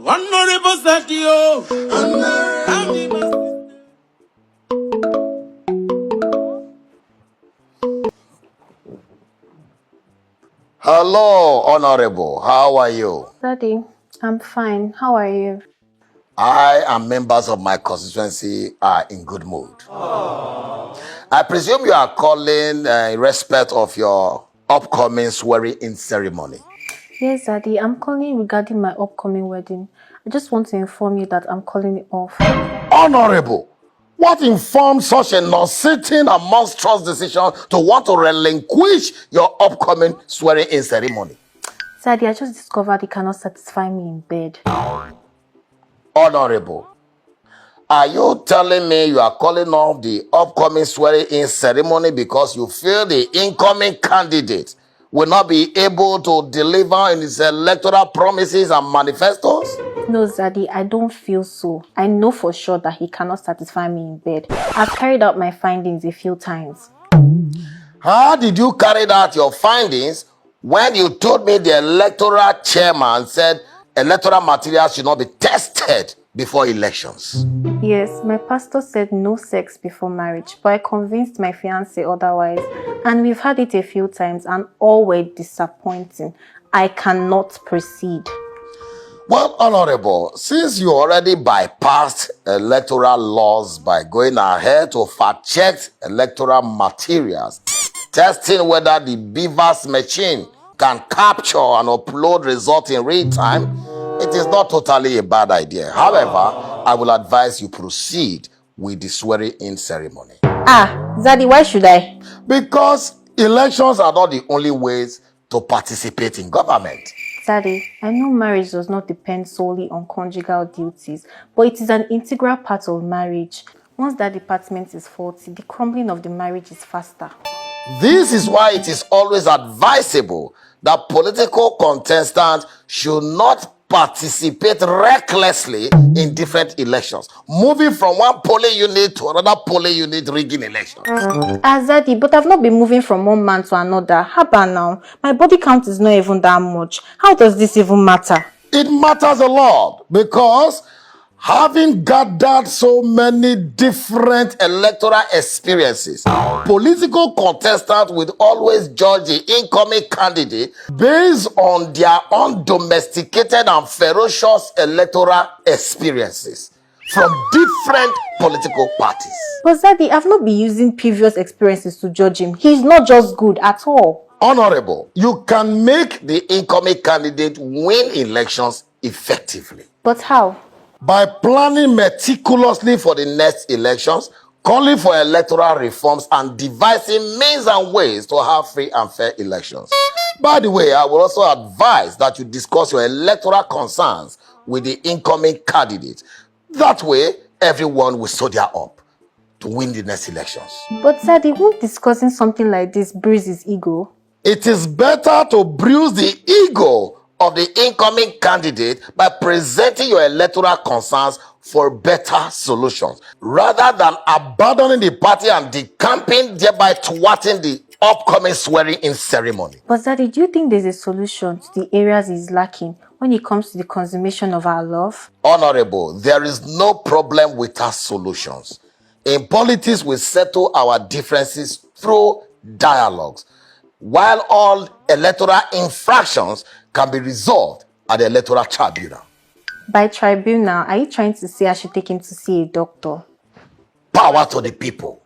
Honorable Sadio. Hello, Honorable. How are you? Daddy, I'm fine. How are you? I and members of my constituency are in good mood. I presume you are calling in respect of your upcoming swearing-in ceremony. Yes, Daddy, I'm calling regarding my upcoming wedding. I just want to inform you that I'm calling it off. Honorable, what informed such a nauseating and monstrous decision to want to relinquish your upcoming swearing-in ceremony? Daddy, I just discovered it cannot satisfy me in bed. Honorable, are you telling me you are calling off the upcoming swearing-in ceremony because you feel the incoming candidate will not be able to deliver in his electoral promises and manifestos? No, Daddy, I don't feel so. I know for sure that he cannot satisfy me in bed. I've carried out my findings a few times. How did you carry out your findings when you told me the electoral chairman said electoral materials should not be tested before elections? Yes, my pastor said no sex before marriage, but I convinced my fiancé otherwise. And we've had it a few times and all were disappointing. I cannot proceed. Well, Honorable, since you already bypassed electoral laws by going ahead to fact-check electoral materials, testing whether the Beavers machine can capture and upload results in real time, it is not totally a bad idea. However, I will advise you proceed with the swearing-in ceremony. Zaddy, why should I? Because elections are not the only ways to participate in government. Daddy, I know marriage does not depend solely on conjugal duties, but it is an integral part of marriage. Once that department is faulty, the crumbling of the marriage is faster. This is why it is always advisable that political contestants should not participate recklessly in different elections, moving from one polling unit to another polling unit, rigging elections. Zaddy, but I've not been moving from one man to another. How about now? My body count is not even that much. How does this even matter? It matters a lot because having gathered so many different electoral experiences, political contestants will always judge the incoming candidate based on their undomesticated and ferocious electoral experiences from different political parties. But Zaddy, I've not been using previous experiences to judge him. He's not just good at all. Honorable, you can make the incoming candidate win elections effectively. But how? By planning meticulously for the next elections, calling for electoral reforms, and devising means and ways to have free and fair elections. By the way, I will also advise that you discuss your electoral concerns with the incoming candidate. That way, everyone will soldier up to win the next elections. But Zaddy, won't discussing something like this bruise his ego? It is better to bruise the ego of the incoming candidate by presenting your electoral concerns for better solutions rather than abandoning the party and decamping, thereby thwarting the upcoming swearing-in ceremony. But Zaddy, do you think there's a solution to the areas he's lacking when it comes to the consummation of our love? Honorable, there is no problem without solutions. In politics, we settle our differences through dialogues, while all electoral infractions can be resolved at the electoral tribunal. By tribunal, are you trying to say I should take him to see a doctor? Power to the people.